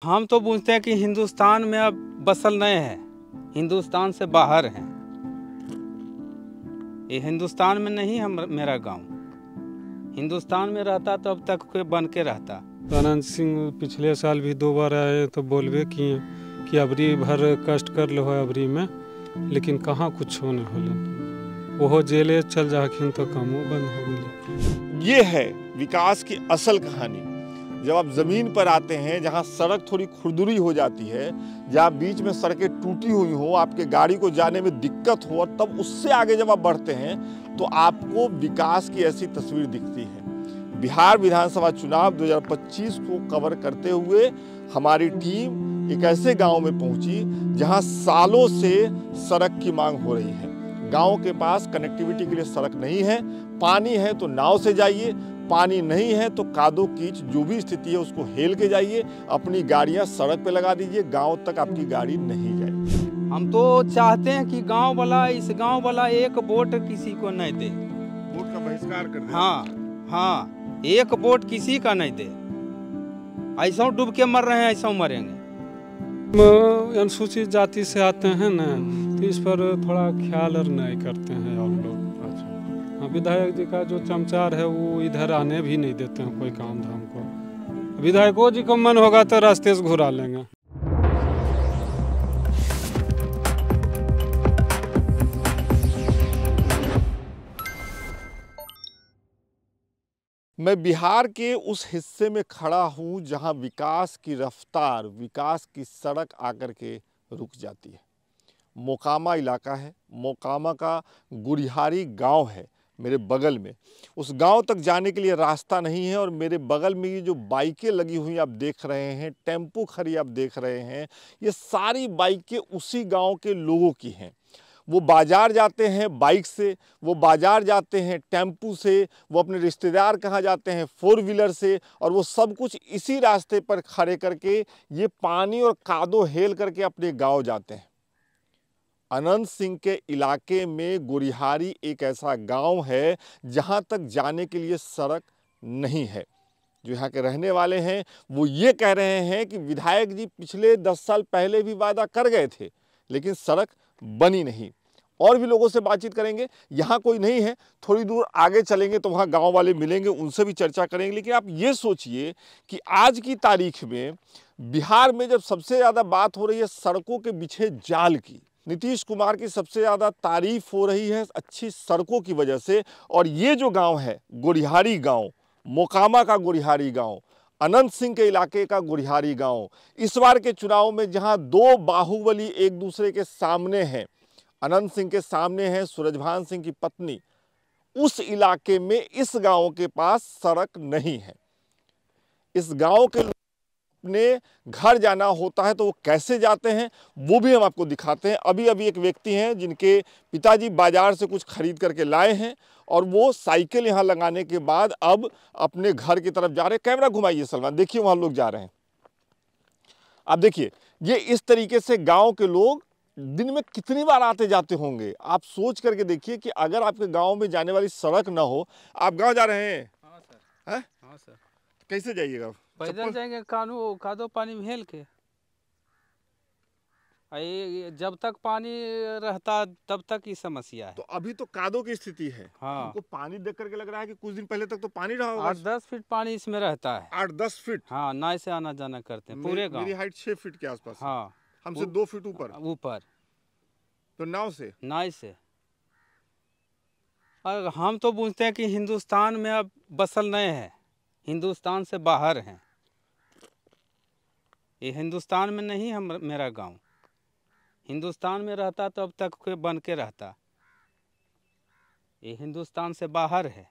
हम तो पूछते हैं कि हिंदुस्तान में अब बसल नहीं है, हिंदुस्तान से बाहर हैं। ये हिंदुस्तान में नहीं है मेरा गांव। हिंदुस्तान में रहता तो अब तक कोई बन के रहता। अनंत सिंह पिछले साल भी 2 बार आए तो बोलबे किए कि अबरी भर कष्ट कर लो है अबरी में, लेकिन कहाँ कुछ होने होलन। वो जेले चल जाखिन तो कामों बंद हो गई। ये है विकास की असल कहानी। जब आप ज़मीन पर आते हैं जहाँ सड़क थोड़ी खुरदुरी हो जाती है, जहाँ बीच में सड़कें टूटी हुई हो, आपके गाड़ी को जाने में दिक्कत हो, और तब उससे आगे जब आप बढ़ते हैं तो आपको विकास की ऐसी तस्वीर दिखती है। बिहार विधानसभा चुनाव 2025 को कवर करते हुए हमारी टीम एक ऐसे गांव में पहुंची जहां सालों से सड़क की मांग हो रही है। गांव के पास कनेक्टिविटी के लिए सड़क नहीं है, पानी है तो नाव से जाइए, पानी नहीं है तो कादो कीच जो भी स्थिति है उसको हेल के जाइए, अपनी गाड़ियां सड़क पे लगा दीजिए, गांव तक आपकी गाड़ी नहीं जाए। हम तो चाहते हैं कि इस गांव वाला एक वोट किसी को नहीं दे। वोट का बहिष्कार कर दे। हाँ, एक वोट किसी का नहीं दे। ऐसा डूब के मर रहे हैं, ऐसा मरेंगे। अनुसूचित जाति से आते हैं ना, तो इस पर थोड़ा ख्याल और नहीं करते हैं हम लोग। हाँ, विधायक जी का जो चमचार है वो इधर आने भी नहीं देते हैं कोई काम धाम को। विधायकों जी का मन होगा तो रास्ते से घुरा लेंगे। मैं बिहार के उस हिस्से में खड़ा हूं जहां विकास की रफ्तार, विकास की सड़क आकर के रुक जाती है। मोकामा इलाका है, मोकामा का गुड़िहारी गांव है मेरे बगल में। उस गांव तक जाने के लिए रास्ता नहीं है, और मेरे बगल में ये जो बाइकें लगी हुई आप देख रहे हैं, टेम्पो खड़ी आप देख रहे हैं, ये सारी बाइकें उसी गांव के लोगों की हैं। वो बाज़ार जाते हैं बाइक से, वो बाज़ार जाते हैं टेम्पू से, वो अपने रिश्तेदार कहाँ जाते हैं 4 व्हीलर से, और वो सब कुछ इसी रास्ते पर खड़े करके ये पानी और कादो हेल करके अपने गांव जाते हैं। अनंत सिंह के इलाके में गुड़िहारी एक ऐसा गांव है जहां तक जाने के लिए सड़क नहीं है। जो यहाँ के रहने वाले हैं वो ये कह रहे हैं कि विधायक जी पिछले 10 साल पहले भी वादा कर गए थे, लेकिन सड़क बनी नहीं। और भी लोगों से बातचीत करेंगे। यहाँ कोई नहीं है, थोड़ी दूर आगे चलेंगे तो वहाँ गांव वाले मिलेंगे, उनसे भी चर्चा करेंगे। लेकिन आप ये सोचिए कि आज की तारीख में बिहार में जब सबसे ज़्यादा बात हो रही है सड़कों के बिछे जाल की, नीतीश कुमार की सबसे ज़्यादा तारीफ हो रही है अच्छी सड़कों की वजह से, और ये जो गांव है गुड़िहारी गांव, मोकामा का गुड़िहारी गांव, अनंत सिंह के इलाके का गुड़िहारी गांव, इस बार के चुनाव में जहां 2 बाहुबली एक दूसरे के सामने हैं, अनंत सिंह के सामने है सूरजभान सिंह की पत्नी, उस इलाके में इस गांव के पास सड़क नहीं है। इस गांव के अपने घर जाना होता है तो वो कैसे जाते हैं वो भी हम आपको दिखाते हैं। अभी अभी एक व्यक्ति हैं जिनके पिताजी बाजार से कुछ खरीद करके लाए हैं, और वो साइकिल यहाँ लगाने के बाद अब अपने घर की तरफ जा रहे हैं। कैमरा घुमाइए सलमान, देखिए वहाँ लोग जा रहे हैं। आप देखिए ये इस तरीके से गांव के लोग दिन में कितनी बार आते जाते होंगे। आप सोच करके देखिए कि अगर आपके गांव में जाने वाली सड़क ना हो, आप गांव जा रहे हैं? हाँ सर। हैं? हाँ सर। कैसे जाइएगा? पैदल जाएंगे, कादो पानी में हेल के। जब तक पानी रहता तब तक ही समस्या है। तो अभी तो कादो की स्थिति है। हाँ। हमको पानी देख करके लग रहा है कि कुछ दिन पहले तक तो पानी रहा होगा। 8-10 फीट पानी इसमें रहता है। 8-10 फीट? हाँ, नाव से आना जाना करते हैं पूरे गांव। मेरी हाइट 6 फीट के आसपास। हाँ, हमसे 2 फीट ऊपर। तो नाव से और हम तो पूछते हैं कि हिंदुस्तान में अब बसल नहीं है, हिंदुस्तान से बाहर हैं। ये हिंदुस्तान में नहीं है मेरा गांव। हिंदुस्तान में रहता तो अब तक कोई बन के रहता। ये हिंदुस्तान से बाहर है।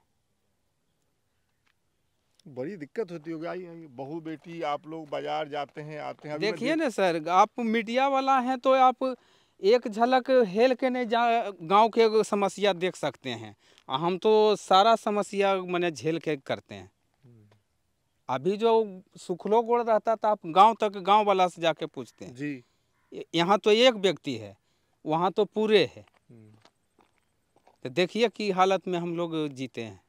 बड़ी दिक्कत होती होगी। आई बहू बेटी आप लोग बाजार जाते हैं, आते हैं। देखिए ना सर, आप मीडिया वाला हैं तो आप एक झलक हेल के नहीं गांव के समस्या देख सकते हैं। हम तो सारा समस्या मैंने झेल के करते हैं। अभी जो सुखलो गोड़ रहता था आप गांव वाला से जाके पूछते हैं जी। यहाँ तो एक व्यक्ति है, वहाँ तो पूरे है। तो देखिए कि हालत में हम लोग जीते हैं।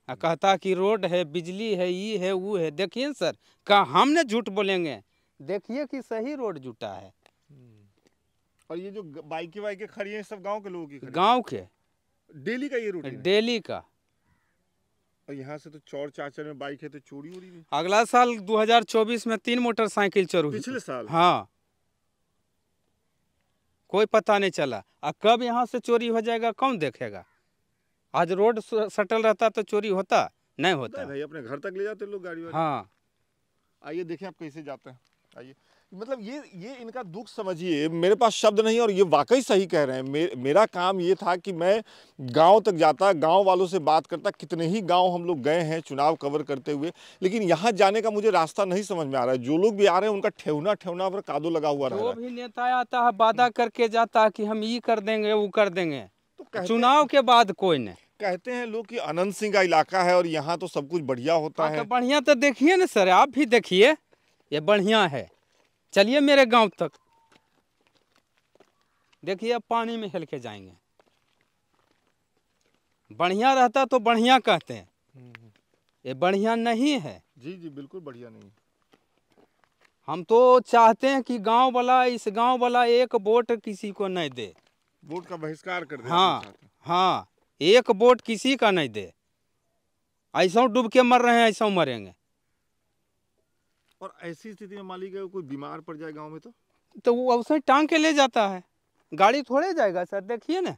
कहता कि रोड है, बिजली है, ये है, वो है। देखिए न सर, हमने झूठ बोलेंगे? देखिए कि सही रोड जुटा है। और ये जो बाइकें वाइकें खड़ी हैं, सब गांव के लोगों की खड़ी हैं? गांव के, डेली का ये रूटीन है? डेली का। और यहाँ से तो चौड़ चाचर में बाइक है तो चोरी हो रही है। अगला साल 2024 में 3 मोटरसाइकिल चोरी हुई। पिछले साल? हाँ, कोई पता नहीं चला। अब कब यहाँ से चोरी हो जाएगा कौन देखेगा? आज रोड सटल रहता तो चोरी होता नहीं होता भाई, अपने घर तक ले जाते लोग गाड़ी वाले। हाँ, आइए देखें आप कैसे जाते हैं। आइए, मतलब ये इनका दुख समझिए। मेरे पास शब्द नहीं, और ये वाकई सही कह रहे हैं। मेरा काम ये था कि मैं गांव तक जाता, गांव वालों से बात करता। कितने ही गांव हम लोग गए हैं चुनाव कवर करते हुए, लेकिन यहाँ जाने का मुझे रास्ता नहीं समझ में आ रहा है। जो लोग भी आ रहे हैं उनका ठेवना पर कादो लगा हुआ रहा है। जो भी नेता आता है वादा करके जाता है कि हम ये कर देंगे, वो कर देंगे, तो चुनाव के बाद कोई नहीं। कहते हैं लोग कि अनंत सिंह का इलाका है और यहाँ तो सब कुछ बढ़िया होता है। तो बढ़िया तो देखिए ना सर, आप भी देखिए, ये बढ़िया है। चलिए मेरे गांव तक देखिए, अब पानी में हिल के जाएंगे। बढ़िया रहता तो बढ़िया कहते हैं, ये बढ़िया नहीं है। जी जी, बिल्कुल बढ़िया नहीं। हम तो चाहते हैं कि गांव वाला, इस गांव वाला एक वोट किसी को नहीं दे, वोट का बहिष्कार कर दे। हाँ हाँ, एक वोट किसी का नहीं दे। ऐसा डूब के मर रहे हैं, ऐसा मरेंगे। और ऐसी स्थिति में मान लीजिए कोई बीमार पड़ जाए गांव में तो वो अवसर टांग के ले जाता है, गाड़ी थोड़े जाएगा सर। देखिए ना,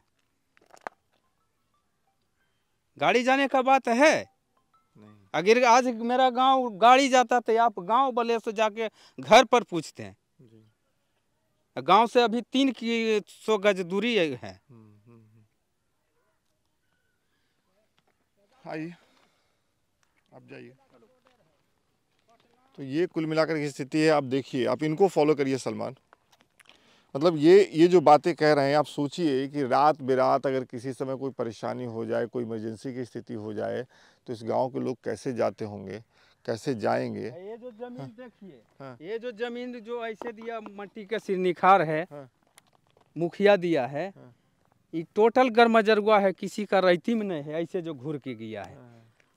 गाड़ी जाने का बात है नहीं। अगर आज मेरा गांव गाड़ी जाता तो आप गांव वाले से जाके घर पर पूछते हैं। गांव से अभी 300 गज दूरी है। आइए, आप जाइए। तो ये कुल मिलाकर की स्थिति है। आप देखिए, आप इनको फॉलो करिए सलमान। मतलब ये जो बातें कह रहे हैं, आप सोचिए कि रात बेरात अगर किसी समय कोई परेशानी हो जाए, कोई इमरजेंसी की स्थिति हो जाए, तो इस गांव के लोग कैसे जाते होंगे, कैसे जाएंगे। ये जो जमीन देखिए, ये जो जमीन जो ऐसे दिया, मट्टी का सिरनिखार है, मुखिया दिया है, ये टोटल गरमजरुआ है, किसी का रैती में नहीं है। ऐसे जो घूर के गया है।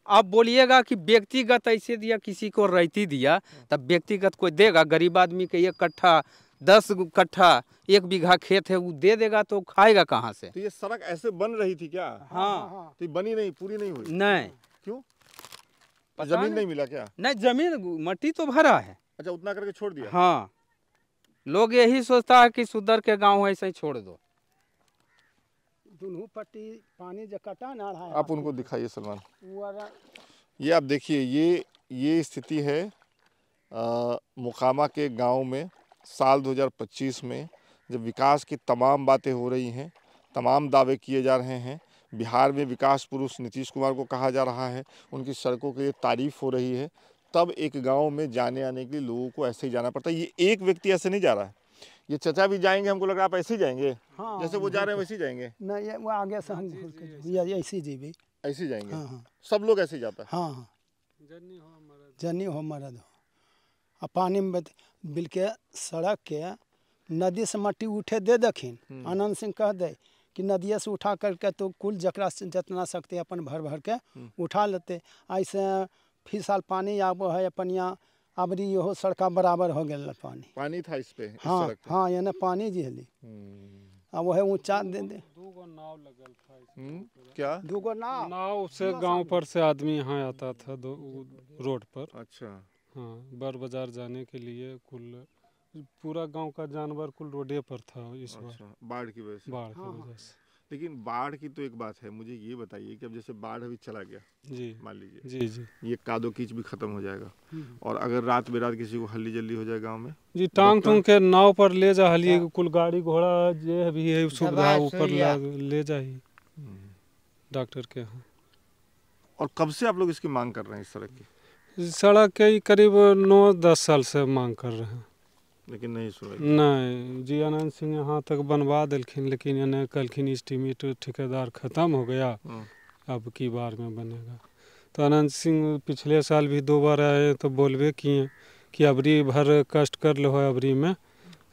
आप बोलिएगा कि व्यक्तिगत ऐसे दिया, किसी को रैती दिया, तब व्यक्तिगत कोई देगा? गरीब आदमी के 1 कट्ठा 10 कट्ठा 1 बीघा खेत है, वो दे देगा तो खाएगा कहाँ से? तो ये सड़क ऐसे बन रही थी क्या? हाँ, तो बनी नहीं, पूरी नहीं हुई? नहीं। क्यों? जमीन नहीं मिला क्या? नहीं, जमीन मट्टी तो भरा है। अच्छा, उतना करके छोड़ दिया? हाँ, लोग यही सोचता है कि सुधर के गाँव ऐसे ही छोड़ दो। दोनों पट्टी पानी जो कटा ना रहा है। आप उनको दिखाइए सलमान। ये आप देखिए, ये स्थिति है मोकामा के गांव में साल 2025 में, जब विकास की तमाम बातें हो रही हैं, तमाम दावे किए जा रहे हैं। बिहार में विकास पुरुष नीतीश कुमार को कहा जा रहा है, उनकी सड़कों के लिए तारीफ हो रही है, तब एक गांव में जाने आने के लिए लोगों को ऐसे ही जाना पड़ता है। ये एक व्यक्ति ऐसे नहीं जा रहा है, ये चचा भी जाएंगे। हमको लग रहा है आप ऐसे ही जाएंगे। हाँ, जैसे वो जा रहे हैं वैसे ही जाएंगे। नहीं, वो आगे से हम ऐसे जी ऐसे ही जाएंगे। हाँ, सब लोग ऐसे ही जाता है। हाँ, जर्नी हो मरद हो। और पानी में बिल के सड़क के नदी से मट्टी उठे दे दखिन। आनंद सिंह कह दे कि नदिया से उठा करके तो कुल जकरा जितना सकते अपन भर के उठा लेते। ऐसे फी साल पानी आबो है अपन यहाँ, अबरी यो सड़का बराबर हो गया पानी था इस पे। हाँ इस सड़क हाँ, ये पानी जिहली। अब वह ऊंचा दे 2 नाव लगल था। क्या? 2 नाव से गांव पर से आदमी यहाँ आता था रोड पर। अच्छा। हाँ, बर बाजार जाने के लिए कुल पूरा गांव का जानवर कुल रोडे पर था इस बार। अच्छा, बाढ़ की वजह से। बाढ़ की वजह से। लेकिन बाढ़ की तो एक बात है, मुझे ये बताइए कि अब जैसे बाढ़ अभी चला गया, जी मान लीजिए, जी जी, ये कादो कीच भी खत्म हो जाएगा, और अगर रात बेरात किसी को हल्ली जल्दी हो जाए गांव में, जी टांग टूंग के नाव पर ले जा हलिए, कुल गाड़ी घोड़ा जे भी है सुविधा ऊपर ले जाइए डॉक्टर के यहाँ। और कब से आप लोग इसकी मांग कर रहे हैं इस सड़क की? सड़क के करीब 9-10 साल से मांग कर रहे हैं, लेकिन नहीं सुनाई। नहीं जी, आनंद सिंह यहाँ तक बनवा दिलखिन, लेकिन इन्हें कलखिन इस्टीमेट ठेकेदार ख़त्म हो गया, अब की बार में बनेगा। तो आनंद सिंह पिछले साल भी 2 बार आए तो बोलबे किए कि अबरी भर कष्ट कर लो, अबरी में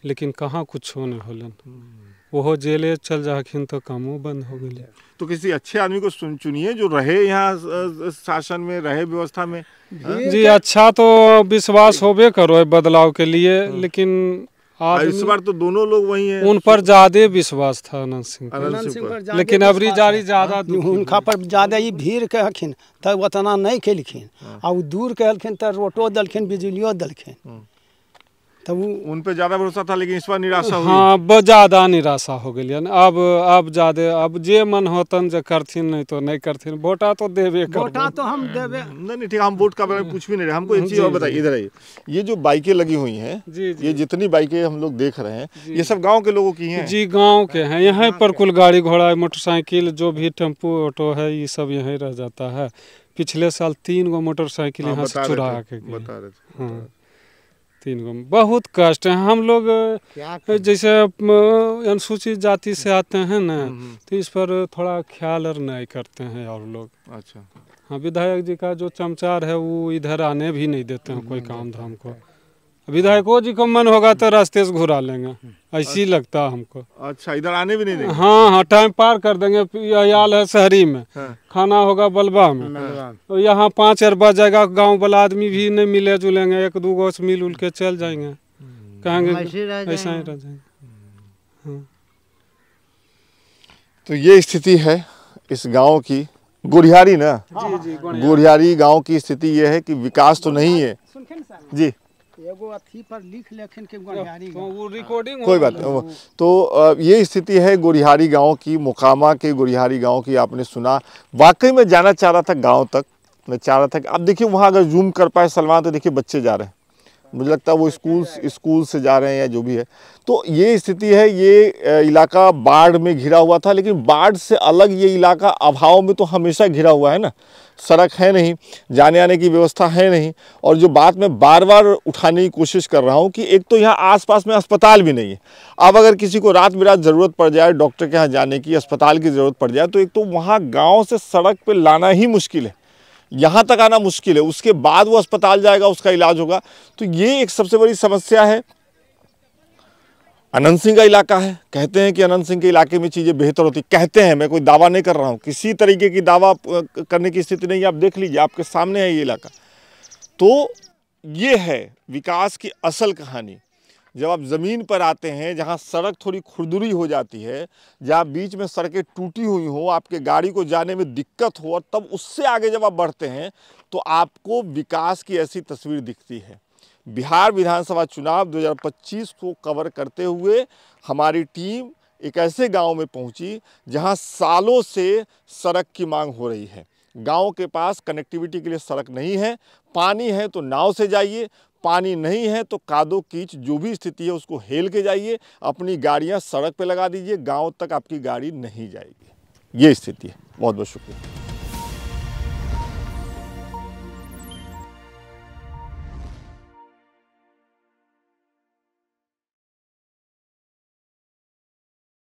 लेकिन कहाँ कुछ नहीं होलन। वो जेले चल जाखिन तो कामों बंद हो गए। तो किसी अच्छे आदमी को चुनिए जो रहे यहाँ शासन में, रहे व्यवस्था में। जी अच्छा तो विश्वास होबे करो है बदलाव के लिए, लेकिन इस बार तो दोनों लोग वही हैं। उन पर ज्यादा विश्वास था अनंत सिंह पर। लेकिन अबरी जारी ज्यादा उनका पर ज्यादा ही भीड़ के हखिन तब उतना नहीं खेलखिन, और दूर के हलखिन तो रोटो दलखिन, बिजलियो दलखिन, तब उन पे ज्यादा भरोसा था। लेकिन इस बार निराशा हुई। हाँ ज्यादा निराशा हो गई। अब ज्यादा अब जे मन होतन जे करथिन, नहीं तो नहीं करथिन। वोटा तो देवे कर, वोटा तो हम देवे नहीं ठीक, हम वोट का बारे में कुछ भी नहीं रहे। हमको एक चीज और बताइए, इधर आइए। ये जो बाइकें लगी हुई हैं, ये जितनी बाइकें हम लोग देख रहे हैं, ये सब गाँव के लोगों की हैं? जी गाँव के हैं। यहाँ पर कुल गाड़ी घोड़ा मोटरसाइकिल जो भी टेम्पू ऑटो है ये सब यहीं रह जाता है। पिछले साल 3 गो मोटरसाइकिल यहाँ से चुरा के गए। बता रहे थे। हाँ 3 गो। बहुत कष्ट है। हम लोग जैसे अनुसूचित जाति से आते हैं ना, तो इस पर थोड़ा ख्याल और नहीं करते हैं और लोग। अच्छा हाँ विधायक जी का जो चमचार है वो इधर आने भी नहीं देते हैं कोई काम धाम को। विधायकों जी को मन होगा तो रास्ते से घुरा लेंगे, ऐसी लगता है हमको। अच्छा, इधर आने भी नहीं देंगे? हाँ टाइम पार कर देंगे। याल है शहरी में, खाना होगा बलबा में, तो यहाँ 5 अरबा जाएगा। गांव वाला आदमी भी नहीं मिले जुलेंगे, 1-2 गो से मिल उल के चल जाएंगे, कहेंगे ऐसा ही रह जाएंगे। तो ये स्थिति है इस गांव की। गुढ़ियारी ना, गुढ़ियारी गांव की स्थिति ये है कि विकास तो नहीं है जी। एगो अथी पर लिख लेखिन के गुढ़ियारी, वो रिकॉर्डिंग कोई बात नहीं। तो ये स्थिति है गुढ़ियारी गांव की, मोकामा के गुढ़ियारी गांव की। आपने सुना, वाकई में जाना चाह रहा था गांव तक। मैं चाह रहा था कि अब देखिए वहाँ अगर जूम कर पाए सलमान, तो देखिए बच्चे जा रहे हैं, मुझे लगता है वो स्कूल से जा रहे हैं या जो भी है। तो ये स्थिति है। ये इलाका बाढ़ में घिरा हुआ था, लेकिन बाढ़ से अलग ये इलाका अभाव में तो हमेशा घिरा हुआ है ना। सड़क है नहीं, जाने आने की व्यवस्था है नहीं। और जो बात मैं बार बार उठाने की कोशिश कर रहा हूँ कि एक तो यहाँ आसपास में अस्पताल भी नहीं है। अब अगर किसी को रात बिरात ज़रूरत पड़ जाए, डॉक्टर के यहाँ जाने की, अस्पताल की ज़रूरत पड़ जाए, तो एक तो वहाँ गाँव से सड़क पर लाना ही मुश्किल है, यहाँ तक आना मुश्किल है। उसके बाद वो अस्पताल जाएगा, उसका इलाज होगा। तो ये एक सबसे बड़ी समस्या है। अनंत सिंह का इलाका है, कहते हैं कि अनंत सिंह के इलाके में चीज़ें बेहतर होती, कहते हैं। मैं कोई दावा नहीं कर रहा हूँ, किसी तरीके की दावा करने की स्थिति नहीं है। आप देख लीजिए, आपके सामने है ये इलाका। तो ये है विकास की असल कहानी। जब आप ज़मीन पर आते हैं, जहाँ सड़क थोड़ी खुरदुरी हो जाती है, जहाँ बीच में सड़कें टूटी हुई हो, आपके गाड़ी को जाने में दिक्कत हो, और तब उससे आगे जब आप बढ़ते हैं तो आपको विकास की ऐसी तस्वीर दिखती है। बिहार विधानसभा चुनाव 2025 को कवर करते हुए हमारी टीम एक ऐसे गांव में पहुंची जहां सालों से सड़क की मांग हो रही है। गांव के पास कनेक्टिविटी के लिए सड़क नहीं है। पानी है तो नाव से जाइए, पानी नहीं है तो कादो कीच जो भी स्थिति है उसको हेल के जाइए, अपनी गाड़ियां सड़क पे लगा दीजिए, गांव तक आपकी गाड़ी नहीं जाएगी। ये स्थिति है। बहुत बहुत शुक्रिया।